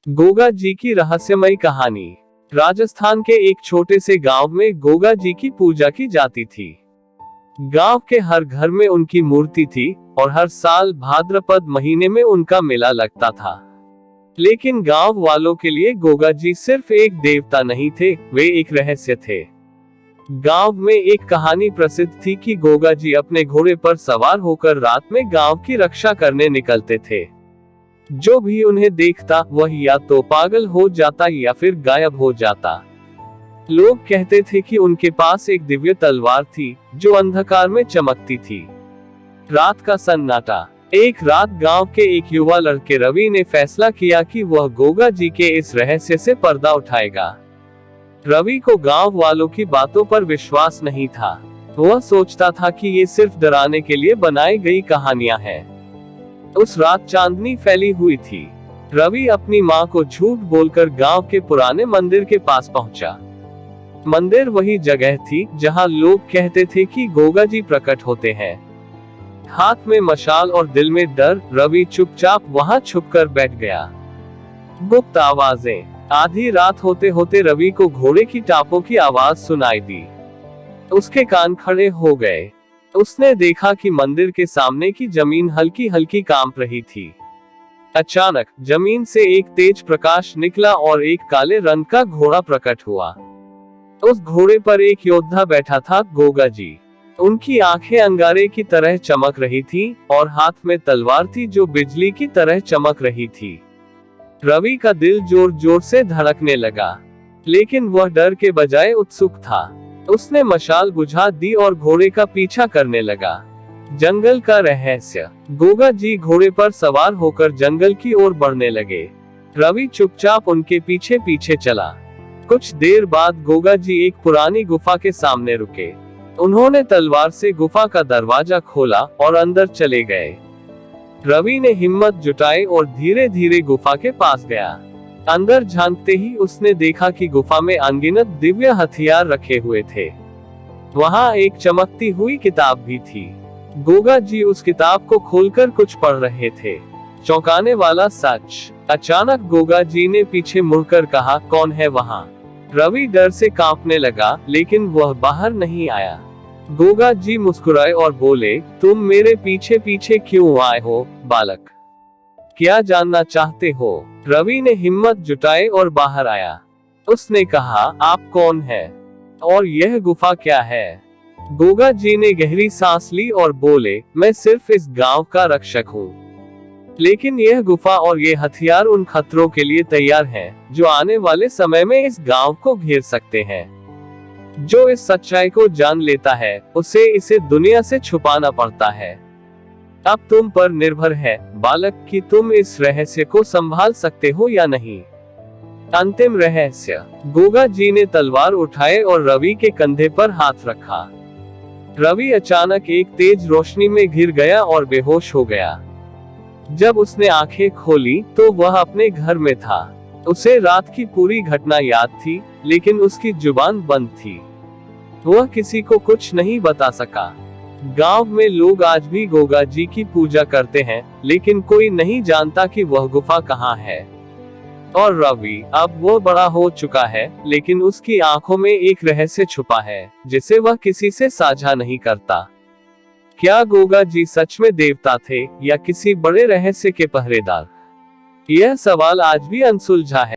गोगा जी की रहस्यमयी कहानी। राजस्थान के एक छोटे से गांव में गोगा जी की पूजा की जाती थी। गांव के हर घर में उनकी मूर्ति थी और हर साल भाद्रपद महीने में उनका मेला लगता था। लेकिन गांव वालों के लिए गोगा जी सिर्फ एक देवता नहीं थे, वे एक रहस्य थे। गांव में एक कहानी प्रसिद्ध थी कि गोगा जी अपने घोड़े पर सवार होकर रात में गांव की रक्षा करने निकलते थे। जो भी उन्हें देखता वह या तो पागल हो जाता या फिर गायब हो जाता। लोग कहते थे कि उनके पास एक दिव्य तलवार थी जो अंधकार में चमकती थी। रात का सन्नाटा। एक रात गांव के एक युवा लड़के रवि ने फैसला किया कि वह गोगा जी के इस रहस्य से पर्दा उठाएगा। रवि को गांव वालों की बातों पर विश्वास नहीं था। वह सोचता था कि ये सिर्फ डराने के लिए बनाई गई कहानियां हैं। उस रात चांदनी फैली हुई थी। रवि अपनी माँ को झूठ बोलकर गांव के पुराने मंदिर के पास पहुंचा। मंदिर वही जगह थी जहां लोग कहते थे कि गोगा जी प्रकट होते हैं। हाथ में मशाल और दिल में डर, रवि चुपचाप वहां छुपकर बैठ गया। गुप्त आवाजें। आधी रात होते होते रवि को घोड़े की टापों की आवाज सुनाई दी। उसके कान खड़े हो गए। उसने देखा कि मंदिर के सामने की जमीन हल्की हल्की कांप रही थी। अचानक जमीन से एक तेज प्रकाश निकला और एक काले रंग का घोड़ा प्रकट हुआ। उस घोड़े पर एक योद्धा बैठा था, गोगा जी। उनकी आंखें अंगारे की तरह चमक रही थी और हाथ में तलवार थी जो बिजली की तरह चमक रही थी। रवि का दिल जोर जोर से धड़कने लगा, लेकिन वह डर के बजाय उत्सुक था। उसने मशाल बुझा दी और घोड़े का पीछा करने लगा। जंगल का रहस्य। गोगा जी घोड़े पर सवार होकर जंगल की ओर बढ़ने लगे। रवि चुपचाप उनके पीछे पीछे चला। कुछ देर बाद गोगा जी एक पुरानी गुफा के सामने रुके। उन्होंने तलवार से गुफा का दरवाजा खोला और अंदर चले गए। रवि ने हिम्मत जुटाई और धीरे धीरे गुफा के पास गया। अंदर झांकते ही उसने देखा कि गुफा में अनगिनत दिव्य हथियार रखे हुए थे। वहां एक चमकती हुई किताब भी थी। गोगा जी उस किताब को खोलकर कुछ पढ़ रहे थे। चौंकाने वाला सच। अचानक गोगा जी ने पीछे मुड़कर कहा, कौन है वहां? रवि डर से कांपने लगा, लेकिन वह बाहर नहीं आया। गोगा जी मुस्कुराए और बोले, तुम मेरे पीछे पीछे क्यों आए हो, बालक? क्या जानना चाहते हो? रवि ने हिम्मत जुटाई और बाहर आया। उसने कहा, आप कौन है और यह गुफा क्या है? गोगा जी ने गहरी सांस ली और बोले, मैं सिर्फ इस गांव का रक्षक हूँ, लेकिन यह गुफा और ये हथियार उन खतरों के लिए तैयार हैं जो आने वाले समय में इस गांव को घेर सकते हैं। जो इस सच्चाई को जान लेता है उसे इसे दुनिया से छुपाना पड़ता है। अब तुम पर निर्भर है, बालक, कि तुम इस रहस्य को संभाल सकते हो या नहीं। अंतिम रहस्य। गोगा जी ने तलवार उठाए और रवि के कंधे पर हाथ रखा। रवि अचानक एक तेज रोशनी में घिर गया और बेहोश हो गया। जब उसने आंखें खोली तो वह अपने घर में था। उसे रात की पूरी घटना याद थी, लेकिन उसकी जुबान बंद थी। वह किसी को कुछ नहीं बता सका। गांव में लोग आज भी गोगा जी की पूजा करते हैं, लेकिन कोई नहीं जानता कि वह गुफा कहाँ है। और रवि, अब वो बड़ा हो चुका है, लेकिन उसकी आंखों में एक रहस्य छुपा है जिसे वह किसी से साझा नहीं करता। क्या गोगा जी सच में देवता थे या किसी बड़े रहस्य के पहरेदार? यह सवाल आज भी अनसुलझा है।